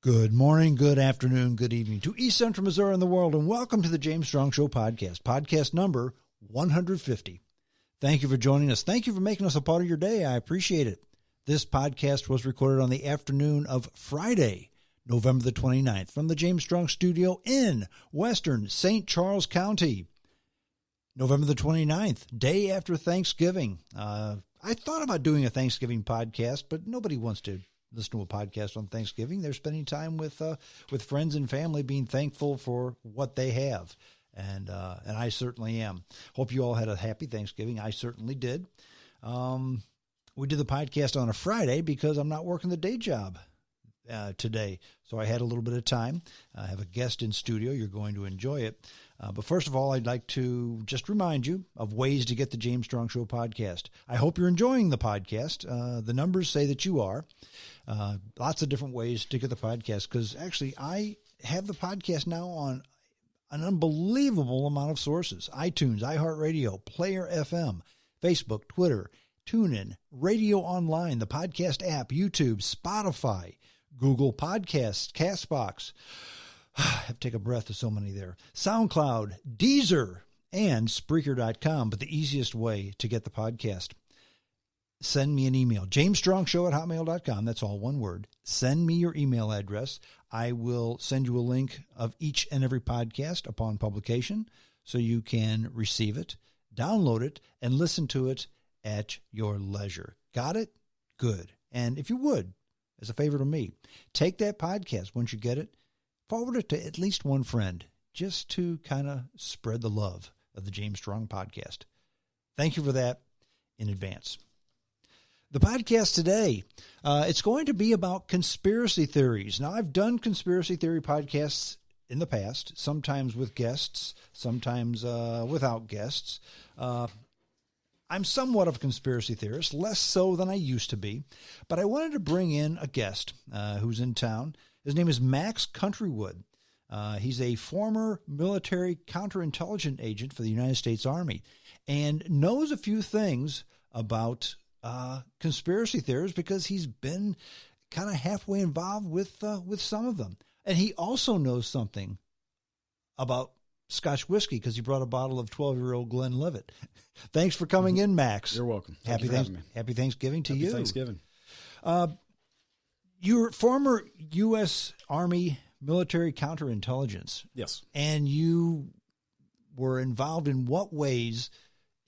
Good morning, good afternoon, good evening to East Central Missouri and the world, and welcome to the James Strong Show podcast, podcast number 150. Thank you for joining us. Thank you for making us a part of your day. I appreciate it. This podcast was recorded on the afternoon of Friday, November the 29th, from the James Strong studio in western St. Charles County. November the 29th, day after Thanksgiving. I thought about doing a Thanksgiving podcast, but nobody wants to listen to a podcast on Thanksgiving. They're spending time with friends and family, being thankful for what they have. And I certainly am. Hope you all had a happy Thanksgiving. I certainly did. We did the podcast on a Friday because I'm not working the day job today. So I had a little bit of time. I have a guest in studio. You're going to enjoy it. But first of all, I'd like to just remind you of ways to get the James Strong Show podcast. I hope you're enjoying the podcast. The numbers say that you are. Lots of different ways to get the podcast, because actually I have the podcast now on an unbelievable amount of sources: iTunes, iHeartRadio, Player FM, Facebook, Twitter, TuneIn, Radio Online, the podcast app, YouTube, Spotify, Google Podcasts, CastBox. I have to take a breath, there's so many there. SoundCloud, Deezer, and Spreaker.com. But the easiest way to get the podcast, send me an email, jamesstrongshow@hotmail.com. That's all one word. Send me your email address. I will send you a link of each and every podcast upon publication so you can receive it, download it, and listen to it at your leisure. Got it? Good. And if you would, as a favor to me, take that podcast once you get it, forward it to at least one friend, just to kind of spread the love of the James Strong podcast. Thank you for that in advance. The podcast today, it's going to be about conspiracy theories. Now, I've done conspiracy theory podcasts in the past, sometimes with guests, sometimes without guests. I'm somewhat of a conspiracy theorist, less so than I used to be, but I wanted to bring in a guest who's in town. His name is Max Countrywood. He's a former military counterintelligence agent for the United States Army and knows a few things about conspiracy theories because he's been kind of halfway involved with some of them. And he also knows something about Scotch whiskey because he brought a bottle of 12-year-old Glenlivet. Thanks for coming in, Max. You're welcome. Happy Thanksgiving to you. Happy Thanksgiving. You're former U.S. Army military counterintelligence. Yes. And you were involved in what ways,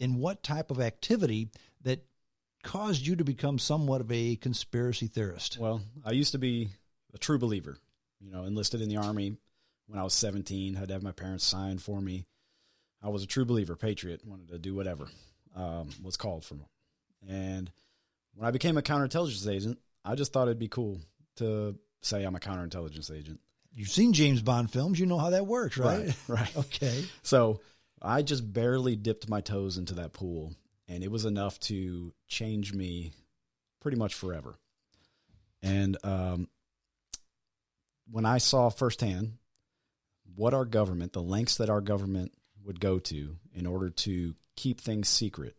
in what type of activity that caused you to become somewhat of a conspiracy theorist? Well, I used to be a true believer, enlisted in the Army when I was 17, had to have my parents sign for me. I was a true believer, patriot, wanted to do whatever was called for me. And when I became a counterintelligence agent, I just thought it'd be cool to say I'm a counterintelligence agent. You've seen James Bond films. You know how that works, right? Right. Okay. So I just barely dipped my toes into that pool, and it was enough to change me pretty much forever. And when I saw firsthand what our government, the lengths that our government would go to in order to keep things secret,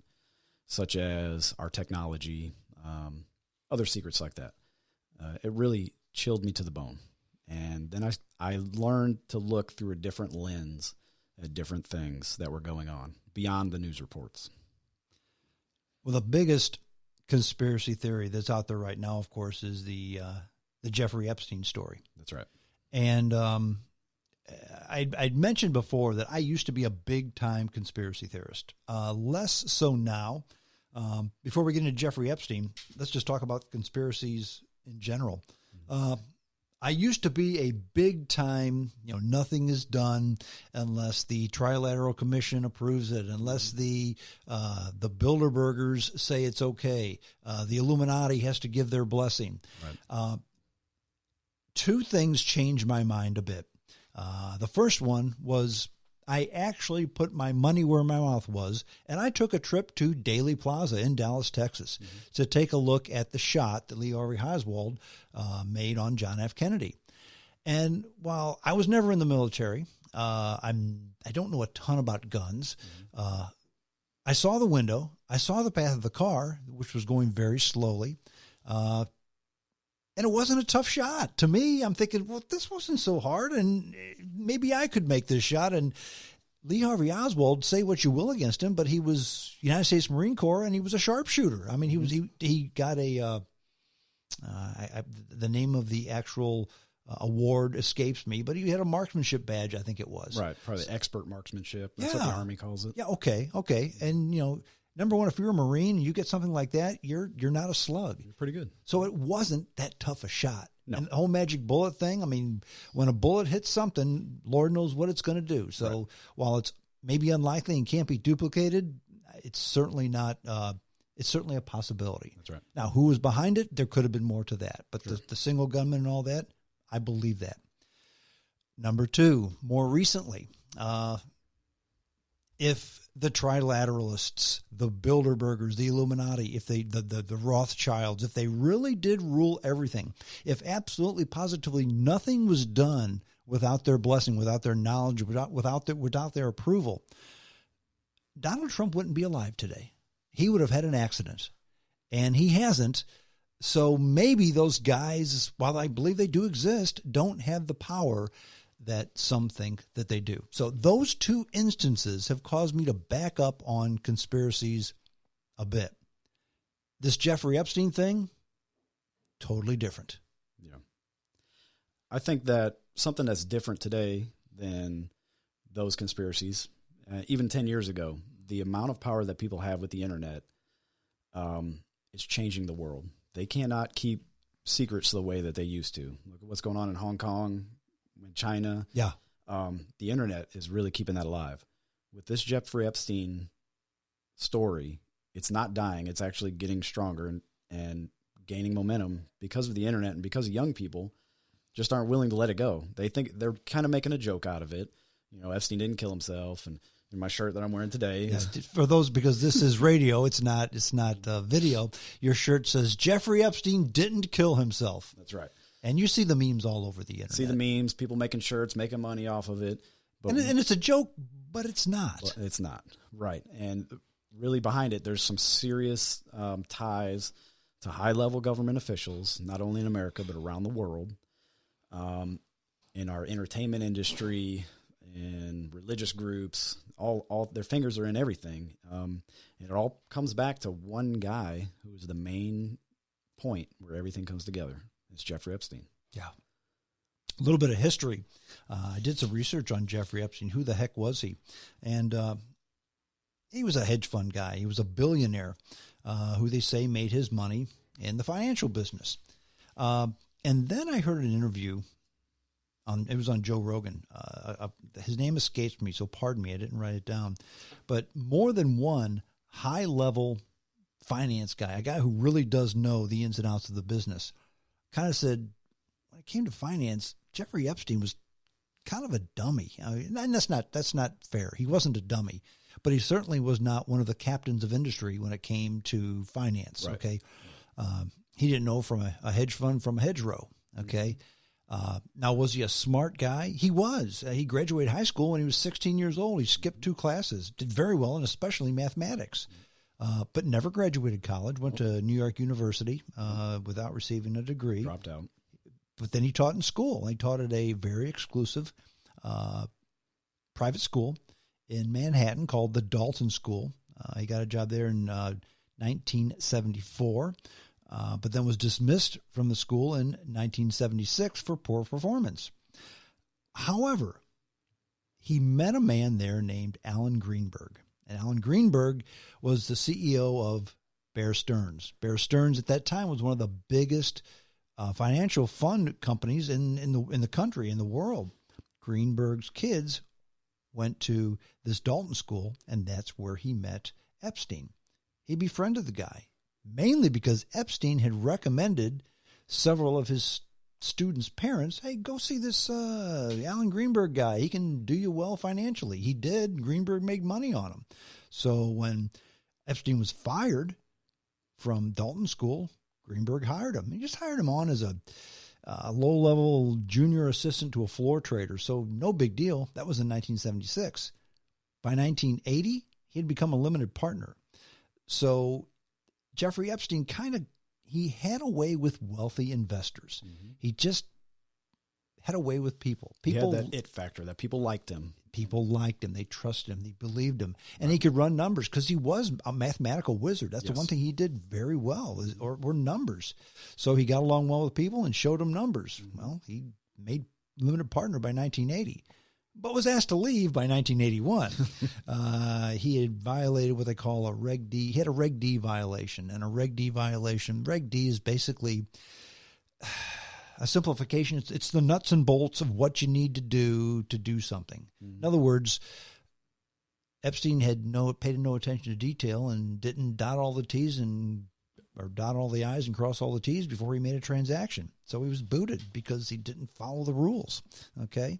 such as our technology, other secrets like that, it really chilled me to the bone. And then I learned to look through a different lens at different things that were going on beyond the news reports. Well, the biggest conspiracy theory that's out there right now, of course, is the Jeffrey Epstein story. That's right. And I'd mentioned before that I used to be a big-time conspiracy theorist. Less so now. Before we get into Jeffrey Epstein, let's just talk about conspiracies in general. I used to be a big-time, nothing is done unless the Trilateral Commission approves it, unless the Bilderbergers say it's okay. The Illuminati has to give their blessing. Right. Two things changed my mind a bit. The first one was I actually put my money where my mouth was, and I took a trip to Daley Plaza in Dallas, Texas, to take a look at the shot that Lee Harvey Oswald made on John F. Kennedy. And while I was never in the military, I don't know a ton about guns. I saw the window. I saw the path of the car, which was going very slowly. And it wasn't a tough shot. To me, I'm thinking, well, this wasn't so hard, and maybe I could make this shot. And Lee Harvey Oswald, say what you will against him, but he was United States Marine Corps, and he was a sharpshooter. I mean, he got a the name of the actual award escapes me, but he had a marksmanship badge, I think it was. Right, probably expert marksmanship. That's what the Army calls it. Yeah, okay. And, number one, if you're a Marine and you get something like that, you're not a slug. You're pretty good. So it wasn't that tough a shot. No. And the whole magic bullet thing, I mean, when a bullet hits something, Lord knows what it's going to do. So while it's maybe unlikely and can't be duplicated, it's certainly not, it's certainly a possibility. That's right. Now, who was behind it? There could have been more to that. But the single gunman and all that, I believe that. Number two, more recently, if the trilateralists, the Bilderbergers, the Illuminati, if they, the Rothschilds, if they really did rule everything, if absolutely positively nothing was done without their blessing, without their knowledge, without their approval, Donald Trump wouldn't be alive today. He would have had an accident, and he hasn't. So maybe those guys, while I believe they do exist, don't have the power that some think that they do. So those two instances have caused me to back up on conspiracies a bit. This Jeffrey Epstein thing, totally different. Yeah. I think that something that's different today than those conspiracies, even 10 years ago, the amount of power that people have with the internet is changing the world. They cannot keep secrets the way that they used to. Look at what's going on in Hong Kong, in China. Yeah. The internet is really keeping that alive. With this Jeffrey Epstein story, it's not dying. It's actually getting stronger and gaining momentum because of the internet and because young people just aren't willing to let it go. They think they're kind of making a joke out of it. Epstein didn't kill himself, and my shirt that I'm wearing today. Yes, for those, because this is radio, it's not video. Your shirt says Jeffrey Epstein didn't kill himself. That's right. And you see the memes all over the internet. See the memes, people making shirts, making money off of it. But, and it's a joke, but it's not. Well, it's not. Right. And really behind it, there's some serious ties to high-level government officials, not only in America, but around the world, in our entertainment industry, in religious groups. All their fingers are in everything. And it all comes back to one guy who is the main point where everything comes together. It's Jeffrey Epstein. Yeah. A little bit of history. I did some research on Jeffrey Epstein. Who the heck was he? And he was a hedge fund guy. He was a billionaire who they say made his money in the financial business. And then I heard an interview. It was on Joe Rogan. His name escapes me, so pardon me. I didn't write it down. But more than one high-level finance guy, a guy who really does know the ins and outs of the business, kind of said, when it came to finance, Jeffrey Epstein was kind of a dummy. And that's not fair. He wasn't a dummy, but he certainly was not one of the captains of industry when it came to finance. Right. Okay, he didn't know from a hedge fund from a hedgerow. Okay. Now, was he a smart guy? He was. He graduated high school when he was 16 years old. He skipped 2 classes, did very well, and especially mathematics, but never graduated college, went to New York University without receiving a degree. Dropped out. But then he taught in school. He taught at a very exclusive private school in Manhattan called the Dalton School. He got a job there in 1974. But then was dismissed from the school in 1976 for poor performance. However, he met a man there named Alan Greenberg. And Alan Greenberg was the CEO of Bear Stearns. Bear Stearns at that time was one of the biggest financial fund companies in the country, in the world. Greenberg's kids went to this Dalton school, and that's where he met Epstein. He befriended the guy, mainly because Epstein had recommended several of his students' parents, hey, go see this Alan Greenberg guy. He can do you well financially. He did. Greenberg made money on him. So when Epstein was fired from Dalton School, Greenberg hired him. He just hired him on as a low-level junior assistant to a floor trader, so no big deal. That was in 1976. By 1980, he had become a limited partner. So Jeffrey Epstein kind of he had a way with wealthy investors. Mm-hmm. He just had a way with people. He had that it factor that people liked him. People liked him. They trusted him. They believed him. And he could run numbers because he was a mathematical wizard. That's the one thing he did very well were numbers. So he got along well with people and showed them numbers. Mm-hmm. Well, he made limited partner by 1980, but was asked to leave by 1981. He had violated what they call a Reg D. He had a Reg D violation. And a Reg D violation, Reg D is basically a simplification. It's the nuts and bolts of what you need to do something. Mm-hmm. In other words, Epstein had paid no attention to detail and didn't dot all the T's or dot all the I's and cross all the T's before he made a transaction. So he was booted because he didn't follow the rules. Okay.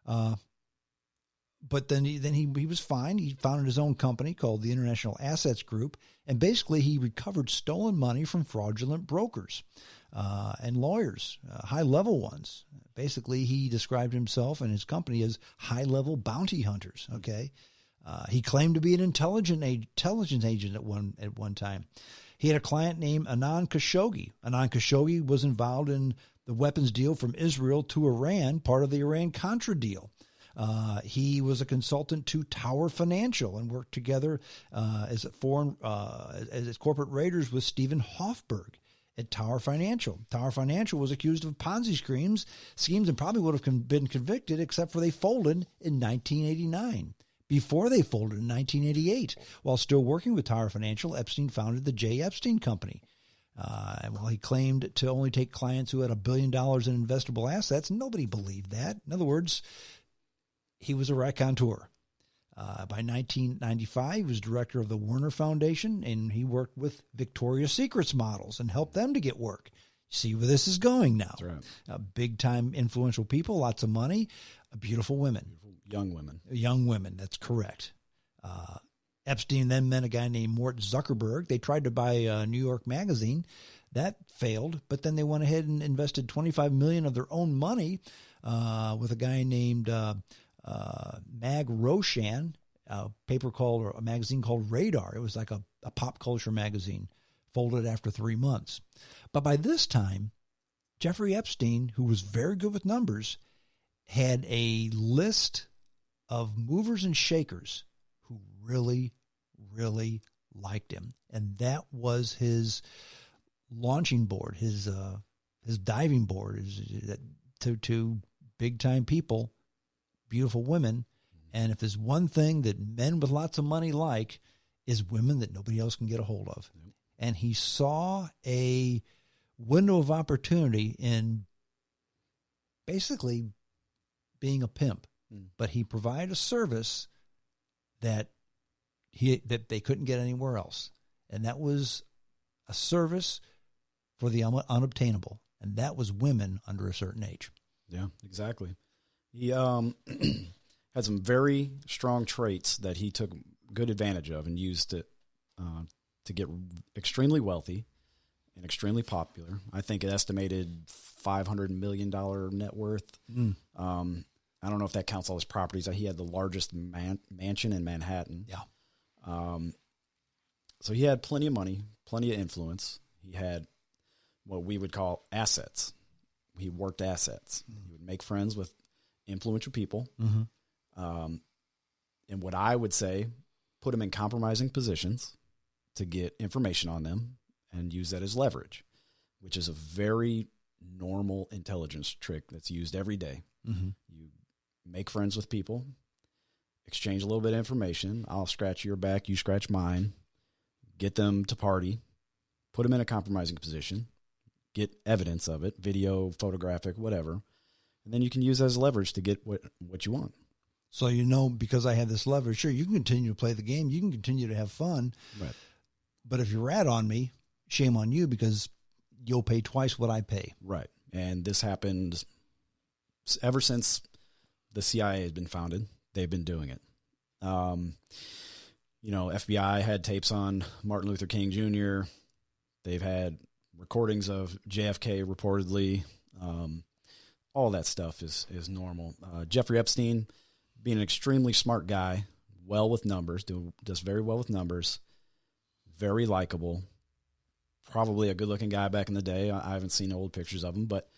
But then he was fine. He founded his own company called the International Assets Group. And basically he recovered stolen money from fraudulent brokers. And lawyers, high-level ones. Basically, he described himself and his company as high-level bounty hunters. Okay, he claimed to be an intelligence agent at one time. He had a client named Anand Khashoggi. Anand Khashoggi was involved in the weapons deal from Israel to Iran, part of the Iran-Contra deal. He was a consultant to Tower Financial and worked together as corporate raiders with Stephen Hoffberg at Tower Financial. Tower Financial was accused of Ponzi schemes and probably would have been convicted, except for they folded in 1989. Before they folded in 1988, while still working with Tower Financial, Epstein founded the J. Epstein Company. And while he claimed to only take clients who had $1 billion in investable assets, nobody believed that. In other words, he was a raconteur. By 1995, he was director of the Werner Foundation, and he worked with Victoria's Secret's models and helped them to get work. See where this is going now. That's right. Big-time influential people, lots of money, beautiful women. Young women. Young women, that's correct. Epstein then met a guy named Mort Zuckerberg. They tried to buy a New York magazine. That failed, but then they went ahead and invested $25 million of their own money with a guy named Mag Roshan, a magazine called Radar. It was like a pop culture magazine, folded after 3 months. But by this time, Jeffrey Epstein, who was very good with numbers, had a list of movers and shakers who really, really liked him. And that was his launching board, his diving board, to big-time people, beautiful women. And if there's one thing that men with lots of money like, is women that nobody else can get a hold of. Yep. And he saw a window of opportunity in basically being a pimp. But he provided a service that they couldn't get anywhere else. And that was a service for the unobtainable. And that was women under a certain age. Yeah, exactly. He had some very strong traits that he took good advantage of and used it to get extremely wealthy and extremely popular. I think it estimated $500 million net worth. I don't know if that counts all his properties. He had the largest mansion in Manhattan. Yeah. So he had plenty of money, plenty of influence. He had what we would call assets. He worked assets. Mm-hmm. He would make friends with influential people. Mm-hmm. And what I would say, put them in compromising positions to get information on them and use that as leverage, which is a very normal intelligence trick that's used every day. Mm-hmm. You make friends with people, exchange a little bit of information. I'll scratch your back, you scratch mine, get them to party, put them in a compromising position, get evidence of it, video, photographic, whatever. And then you can use that as leverage to get what you want. So, because I have this leverage, sure, you can continue to play the game. You can continue to have fun. Right. But if you rat on me, shame on you, because you'll pay twice what I pay. Right. And this happened ever since the CIA has been founded. They've been doing it. FBI had tapes on Martin Luther King Jr. They've had recordings of JFK reportedly. All that stuff is normal. Jeffrey Epstein, being an extremely smart guy, well with numbers, does very well with numbers, very likable, probably a good looking guy back in the day. I haven't seen old pictures of him, but